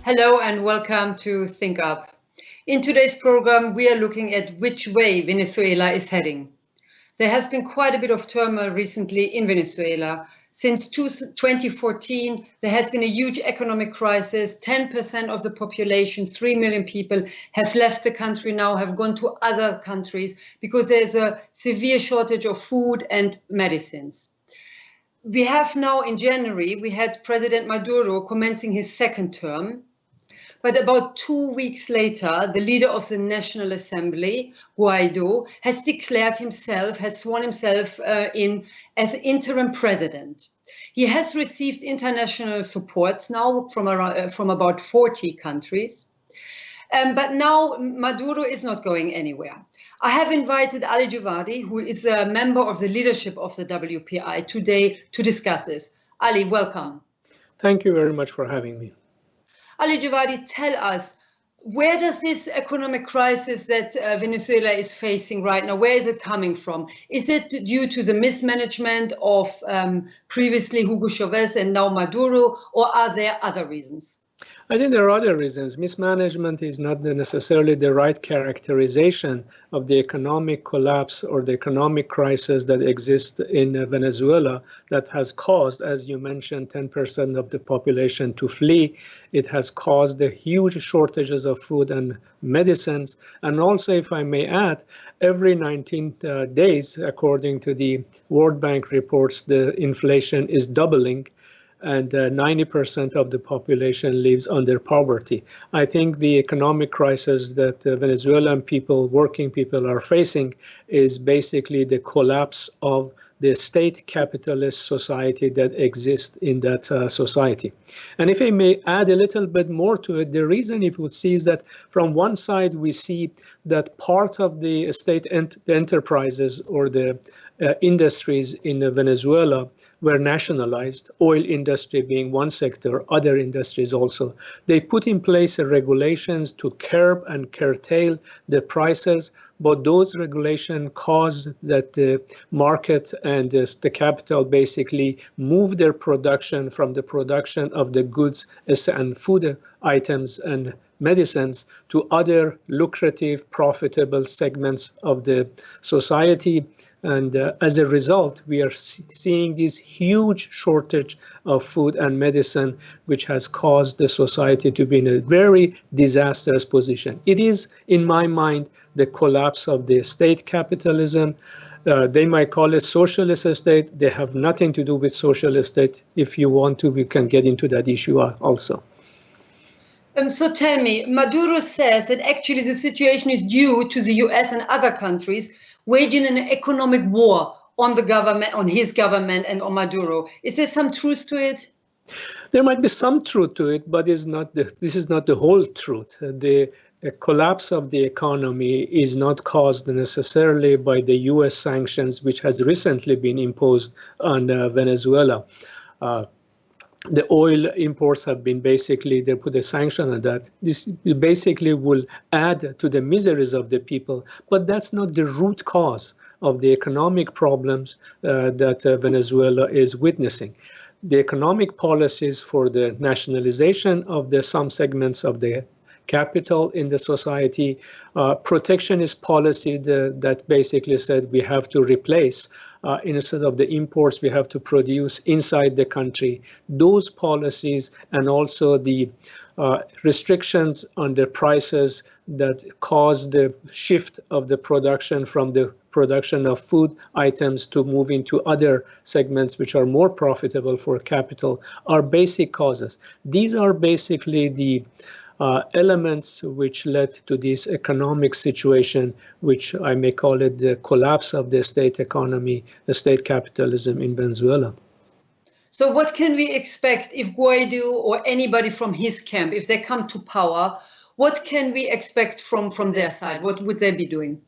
Hello and welcome to Think Up. In today's program, we are looking at which way Venezuela is heading. There has been quite a bit of turmoil recently in Venezuela. Since 2014, there has been a huge economic crisis. 10% of the population, 3 million people, have left the country now, have gone to other countries because there's a severe shortage of food and medicines. We have now in January, we had President Maduro commencing his second term. But about 2 weeks later, the leader of the National Assembly, Guaido, has declared himself, has sworn himself in as interim president. He has received international support now from about 40 countries. But now Maduro is not going anywhere. I have invited Ali Javadi, who is a member of the leadership of the WPI, today to discuss this. Ali, welcome. Thank you very much for having me. Ali Javadi, tell us, where does this economic crisis that Venezuela is facing right now, where is it coming from? Is it due to the mismanagement of previously Hugo Chavez and now Maduro, or are there other reasons? I think there are other reasons. Mismanagement is not necessarily the right characterization of the economic collapse or the economic crisis that exists in Venezuela that has caused, as you mentioned, 10% of the population to flee. It has caused the huge shortages of food and medicines. And also, if I may add, every 19 days, according to the World Bank reports, the inflation is doubling. And 90% of the population lives under poverty. I think the economic crisis that Venezuelan people, working people are facing is basically the collapse of the state capitalist society that exists in that society. And if I may add a little bit more to it, the reason it would see is that from one side, we see that part of the state enterprises or the industries in Venezuela were nationalized, oil industry being one sector, other industries also. They put in place regulations to curb and curtail the prices, but those regulations caused that the market and the capital basically move their production from the production of the goods and food items and medicines to other lucrative, profitable segments of the society. And as a result, we are seeing this huge shortage of food and medicine, which has caused the society to be in a very disastrous position. It is, in my mind, the collapse of the state capitalism. They might call it socialist state. They have nothing to do with socialist state. If you want to, we can get into that issue also. So tell me, Maduro says that actually the situation is due to the US and other countries waging an economic war on the government, on his government and on Maduro. Is there some truth to it? There might be some truth to it, but this is not the whole truth. The collapse of the economy is not caused necessarily by the US sanctions, which has recently been imposed on Venezuela. The oil imports have been basically, they put a sanction on that. This basically will add to the miseries of the people, but that's not the root cause of the economic problems that Venezuela is witnessing. The economic policies for the nationalization of some segments of the capital in the society, protectionist policy that basically said we have to replace instead of the imports, we have to produce inside the country. Those policies and also the restrictions on the prices that caused the shift of the production from the production of food items to move into other segments which are more profitable for capital are basic causes. These are basically the elements which led to this economic situation, which I may call it the collapse of the state economy, the state capitalism in Venezuela. So what can we expect if Guaido or anybody from his camp, if they come to power, what can we expect from their side? What would they be doing?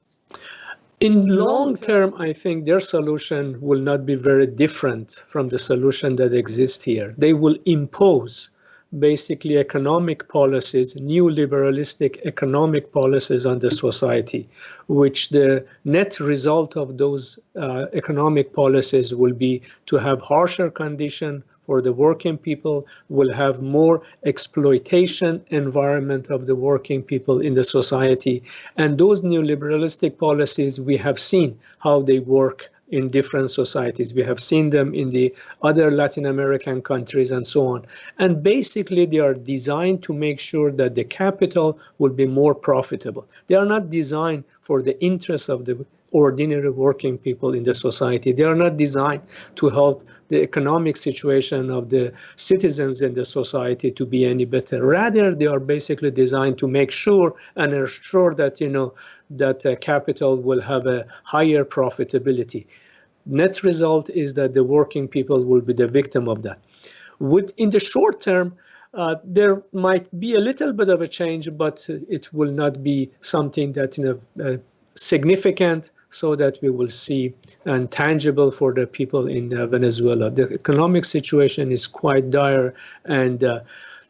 In long term, I think their solution will not be very different from the solution that exists here. They will impose basically economic policies, new liberalistic economic policies on the society, which the net result of those economic policies will be to have harsher condition for the working people, will have more exploitation environment of the working people in the society. And those neoliberalistic policies, we have seen how they work in different societies. We have seen them in the other Latin American countries and so on. And basically, they are designed to make sure that the capital will be more profitable. They are not designed for the interests of the ordinary working people in the society. They are not designed to help the economic situation of the citizens in the society to be any better. Rather, they are basically designed to make sure and ensure that, that capital will have a higher profitability. Net result is that the working people will be the victim of that. In the short term, there might be a little bit of a change, but it will not be something that significant, so that we will see and tangible for the people in Venezuela. The economic situation is quite dire, and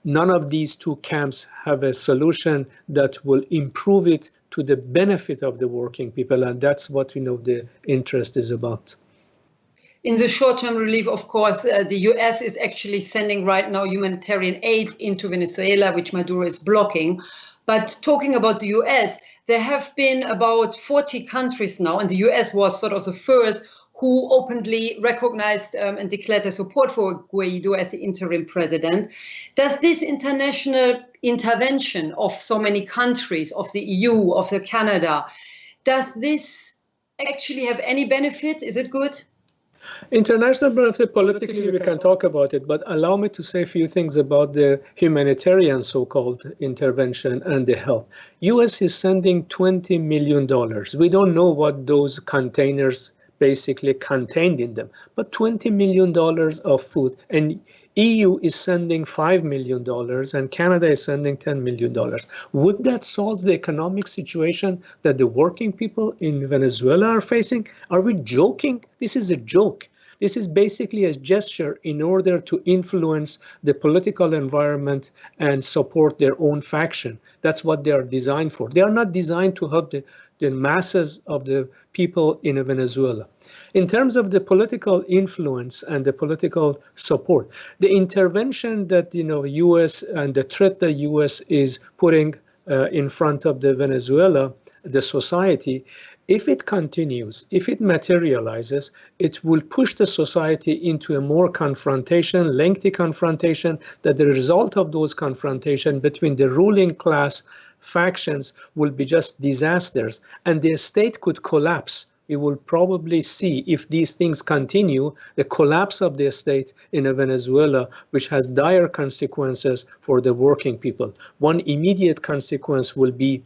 none of these two camps have a solution that will improve it to the benefit of the working people, and that's what the interest is about. In the short-term relief, of course, the US is actually sending right now humanitarian aid into Venezuela, which Maduro is blocking. But talking about the US, there have been about 40 countries now, and the US was sort of the first who openly recognized and declared their support for Guaido as the interim president. Does this international intervention of so many countries, of the EU, of the Canada, does this actually have any benefit? Is it good? International benefit, politically, we can talk about it, but allow me to say a few things about the humanitarian so-called intervention and the help. US is sending $20 million. We don't know what those containers basically contained in them, but $20 million of food. And EU is sending $5 million and Canada is sending $10 million. Would that solve the economic situation that the working people in Venezuela are facing? Are we joking? This is a joke. This is basically a gesture in order to influence the political environment and support their own faction. That's what they are designed for. They are not designed to help the masses of the people in Venezuela. In terms of the political influence and the political support, the intervention that U.S. and the threat that U.S. is putting in front of the Venezuela, the society, if it continues, if it materializes, it will push the society into a more confrontation, lengthy confrontation, that the result of those confrontation between the ruling class factions will be just disasters, and the state could collapse. We will probably see, if these things continue, the collapse of the state in Venezuela, which has dire consequences for the working people. One immediate consequence will be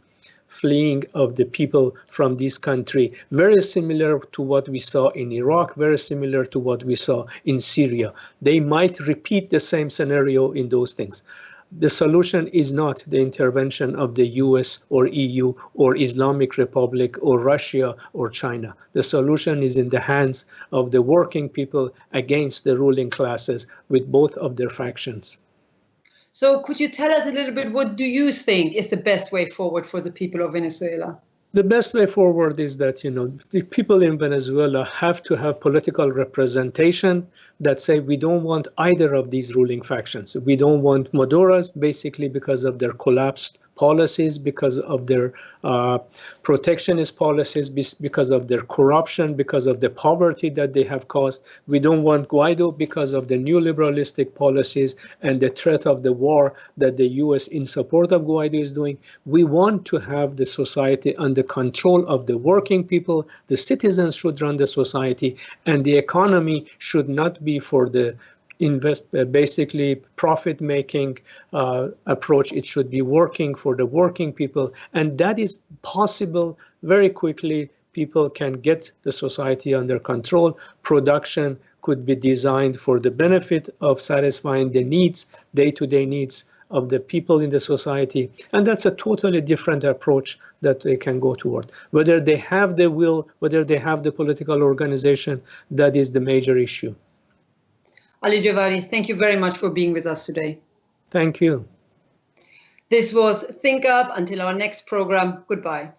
fleeing of the people from this country, very similar to what we saw in Iraq, very similar to what we saw in Syria. They might repeat the same scenario in those things. The solution is not the intervention of the US or EU or Islamic Republic or Russia or China. The solution is in the hands of the working people against the ruling classes with both of their factions. So could you tell us a little bit, what do you think is the best way forward for the people of Venezuela? The best way forward is that, the people in Venezuela have to have political representation that say we don't want either of these ruling factions. We don't want Maduro's, basically because of their collapsed policies, because of their protectionist policies, because of their corruption, because of the poverty that they have caused. We don't want Guaido because of the neoliberalistic policies and the threat of the war that the US in support of Guaido is doing. We want to have the society under control of the working people. The citizens should run the society, and the economy should not be for the basically profit-making approach. It should be working for the working people, and that is possible very quickly. People can get the society under control. Production could be designed for the benefit of satisfying the needs, day-to-day needs of the people in the society, and that's a totally different approach that they can go toward. Whether they have the will, whether they have the political organization, that is the major issue. Ali Javari, thank you very much for being with us today. Thank you. This was Think Up. Until our next program, goodbye.